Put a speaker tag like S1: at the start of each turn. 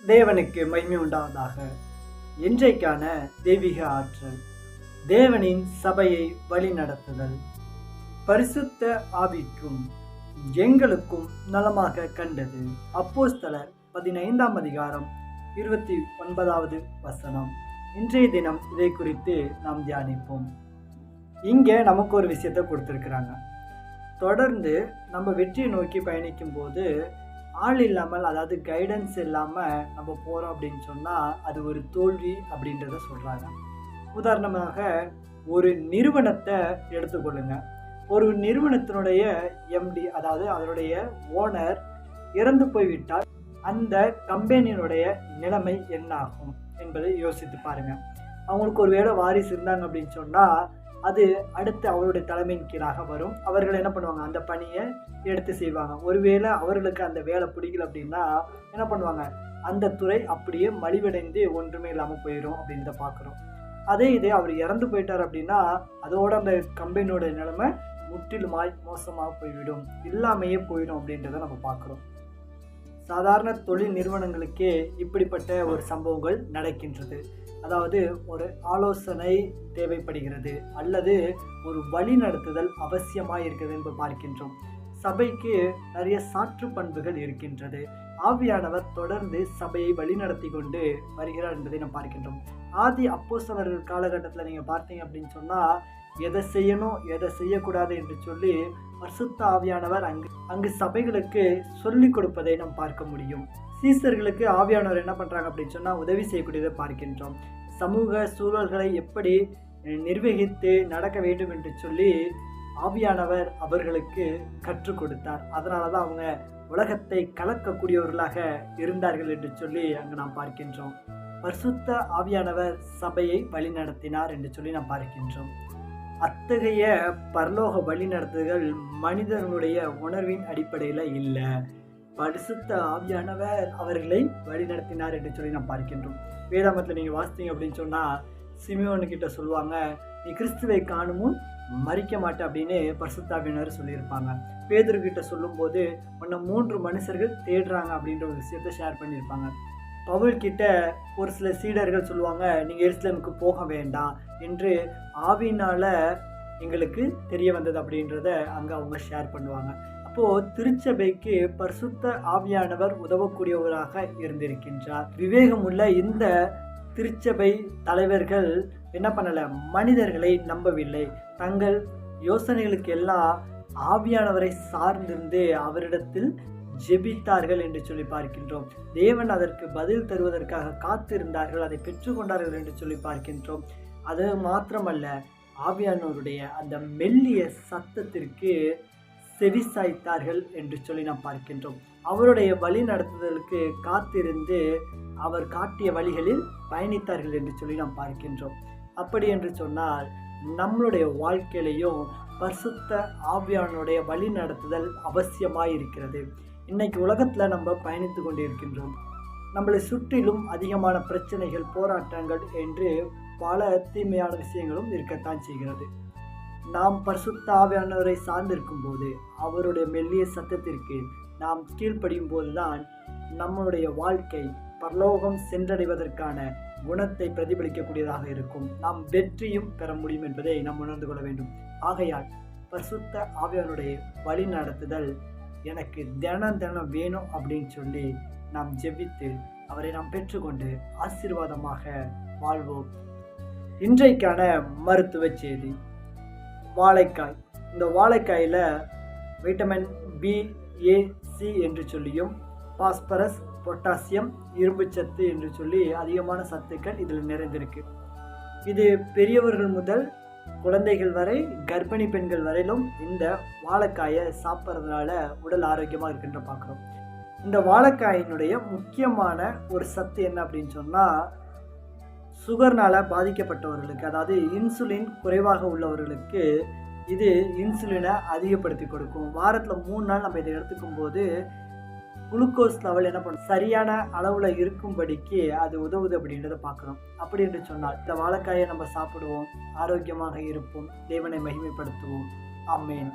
S1: தேவனுக்கு மகிமை உண்டாவதாக. இன்றைக்கான தெய்வீக ஆற்றல், தேவனின் சபையை வழிநடத்துதல். பரிசுத்த ஆவிக்கும் எங்களுக்கும் நலமாக கண்டது. அப்போஸ்தலர் 15ஆம் அதிகாரம் 29வது வசனம். இன்றைய தினம் இதை குறித்து நாம் தியானிப்போம். இங்கே நமக்கு ஒரு விஷயத்தை கொடுத்துருக்குறாங்க. தொடர்ந்து நம்ம வெற்றியை நோக்கி பயணிக்கும் போது ஆள் இல்லாமல், அதாவது கைடன்ஸ் இல்லாமல் நம்ம போகிறோம் அப்படின்னு சொன்னால் அது ஒரு தோல்வி அப்படின்றத சொல்கிறாங்க. உதாரணமாக ஒரு நிறுவனத்தை எடுத்துக்கொள்ளுங்க. ஒரு நிறுவனத்தினுடைய எம்டி, அதாவது அதனுடைய ஓனர் இறந்து போய்விட்டால் அந்த கம்பெனியினுடைய நிலைமை என்ன ஆகும் என்பதை யோசித்து பாருங்கள். அவங்களுக்கு ஒரு வேளை வாரிசு இருந்தாங்க அப்படின்னு சொன்னால் அது அடுத்து அவருடைய தலைமையின் கீழாக வரும். அவர்கள் என்ன பண்ணுவாங்க, அந்த பணியை எடுத்து செய்வாங்க. ஒருவேளை அவர்களுக்கு அந்த வேலை பிடிக்கல அப்படின்னா என்ன பண்ணுவாங்க, அந்த துறை அப்படியே மலிவடைந்து ஒன்றுமே இல்லாமல் போயிடும் அப்படின்றத பார்க்குறோம். அதே இதே அவர் இறந்து போயிட்டார் அப்படின்னா அதோட அந்த கம்பெனியோட நிலைமை முற்றிலுமாய் மோசமாக போய்விடும், இல்லாமையே போயிடும் அப்படின்றத நம்ம பார்க்குறோம். சாதாரண தொழில் நிறுவனங்களுக்கே இப்படிப்பட்ட ஒரு சம்பவங்கள் நடக்கின்றது. அதாவது ஒரு ஆலோசனை தேவைப்படுகிறது அல்லது ஒரு வழி நடத்துதல் அவசியமாக இருக்கிறது என்று பார்க்கின்றோம். சபைக்கு நிறைய சாற்று பண்புகள் இருக்கின்றது. ஆவியானவர் தொடர்ந்து சபையை வழிநடத்தி கொண்டு வருகிறார் என்பதை நாம் பார்க்கின்றோம். ஆதி அப்போஸ்தலர்கள் காலகட்டத்தில் நீங்கள் பார்த்தீங்க அப்படின்னு சொன்னால் எதை செய்யணும் எதை செய்யக்கூடாது என்று சொல்லி பரிசுத்த ஆவியானவர் அங்கு சபைகளுக்கு சொல்லிக் கொடுப்பதை நாம் பார்க்க முடியும். சீசர்களுக்கு ஆவியானவர் என்ன பண்ணுறாங்க அப்படின்னு சொன்னால் உதவி செய்யக்கூடியதை பார்க்கின்றோம். சமூக சூழல்களை எப்படி நிர்வகித்து நடக்க வேண்டும் என்று சொல்லி ஆவியானவர் அவர்களுக்கு கற்றுக் கொடுத்தார். அதனால தான் அவங்க உலகத்தை கலக்கக்கூடியவர்களாக இருந்தார்கள் என்று சொல்லி அங்கு நாம் பார்க்கின்றோம். பரிசுத்த ஆவியானவர் சபையை வழிநடத்தினார் என்று சொல்லி நாம் பார்க்கின்றோம். அத்தகைய பரலோக வழிநடத்துதல் மனிதர்களுடைய உணர்வின் அடிப்படையில் இல்லை. பரிசுத்த ஆவியானவர் அவர்களை வழிநடத்தினார் என்று சொல்லி நாம் பார்க்கின்றோம். வேதாமத்தில் நீங்கள் வாசித்தீங்க அப்படின்னு சொன்னால் சிமியோனுக்கிட்ட சொல்லுவாங்க, நீ கிறிஸ்துவை காணுமுன் மறிக்க மாட்டேன் அப்படின்னு பரிசுத்த ஆவியானவர் சொல்லியிருப்பாங்க. பேதுருக்கிட்ட சொல்லும்போது உன்னை 3 மனுஷர்கள் தேடுறாங்க அப்படின்ற ஒரு விஷயத்தை ஷேர் பண்ணியிருப்பாங்க. பவுல்கிட்ட ஒரு சில சீடர்கள் சொல்லுவாங்க, நீங்கள் எருசலேமுக்கு போக வேண்டாம் என்று ஆவியினால் எங்களுக்கு தெரிய வந்தது அப்படின்றத அங்கே அவங்க ஷேர் பண்ணுவாங்க. அப்போது திருச்சபைக்கு பரிசுத்த ஆவியானவர் உதவக்கூடியவராக இருந்திருக்கின்றார். விவேகமுள்ள இந்த திருச்சபை தலைவர்கள் என்ன பண்ணலை, மனிதர்களை நம்பவில்லை. தங்கள் யோசனைகளுக்கு எல்லாம் ஆவியானவரை சார்ந்திருந்து அவரிடத்தில் ஜெபித்தார்கள் என்று சொல்லி பார்க்கின்றோம். தேவன் அதற்கு பதில் தருவதற்காக காத்திருந்தார்கள், அதை பெற்றுக்கொண்டார்கள் என்று சொல்லி பார்க்கின்றோம். அது மாத்திரமல்ல, ஆவியானவருடைய அந்த மெல்லிய சத்தத்திற்கு செவிசாய்த்தார்கள் என்று சொல்லி நாம் பார்க்கின்றோம். அவருடைய வழி நடத்துதலுக்கு காத்திருந்து அவர் காட்டிய வழிகளில் பயணித்தார்கள் என்று சொல்லி நாம் பார்க்கின்றோம். அப்படி என்று சொன்னால் நம்மளுடைய வாழ்க்கையிலையும் பரிசுத்த ஆவியானுடைய வழி நடத்துதல் அவசியமாக இருக்கிறது. இன்னைக்கு உலகத்தில் நம்ம பயணித்து கொண்டு இருக்கின்றோம். நம்மளை சுற்றிலும் அதிகமான பிரச்சனைகள், போராட்டங்கள் என்று பல தீமையான விஷயங்களும் இருக்கத்தான் செய்கிறது. நாம் பரிசுத்த ஆவியானவரை சார்ந்திருக்கும் போது, அவருடைய மெல்லிய சத்தத்திற்கு நாம் கீழ்ப்படியும் போதுதான் நம்மளுடைய வாழ்க்கை பரலோகம் சென்றடைவதற்கான குணத்தை பிரதிபலிக்கக்கூடியதாக இருக்கும். நாம் வெற்றியும் பெற முடியும் என்பதை நாம் உணர்ந்து கொள்ள வேண்டும். ஆகையால் பரிசுத்த ஆவியானுடைய வழி நடத்துதல் எனக்கு தினம் வேணும் அப்படின்னு சொல்லி நாம் ஜெபித்து அவரை நாம் பெற்றுக்கொண்டு ஆசீர்வாதமாக வாழ்வோம். இன்றைக்கான மருத்துவ செய்தி, வாழைக்காய். இந்த வாழைக்காயில் வைட்டமின் பி, ஏ, சி என்று சொல்லியும் பாஸ்பரஸ், பொட்டாசியம், இரும்புச்சத்து என்று சொல்லி அதிகமான சத்துக்கள் இதில் நிறைந்திருக்கு. இது பெரியவர்கள் முதல் குழந்தைகள் வரை, கர்ப்பிணி பெண்கள் வரையிலும் இந்த வாழைக்காயை சாப்பிட்றதுனால உடல் ஆரோக்கியமாக இருக்கின்ற பார்க்குறோம். இந்த வாழைக்காயினுடைய முக்கியமான ஒரு சத்து என்ன அப்படின்னு சொன்னால், சுகர்னால் பாதிக்கப்பட்டவர்களுக்கு, அதாவது இன்சுலின் குறைவாக உள்ளவர்களுக்கு இது இன்சுலினை அதிகப்படுத்தி கொடுக்கும். வாரத்தில் 3 நாள் நம்ம இதை எடுத்துக்கும் போது குளுக்கோஸ் லெவல் என்ன பண்ணும், சரியான அளவில் இருக்கும்படிக்கு அது உதவுது அப்படின்றத பார்க்குறோம். அப்படி என்று சொன்னால் இந்த வாழைக்காயை நம்ம சாப்பிடுவோம், ஆரோக்கியமாக இருப்போம், தேவனை மகிமைப்படுத்துவோம். ஆமென்.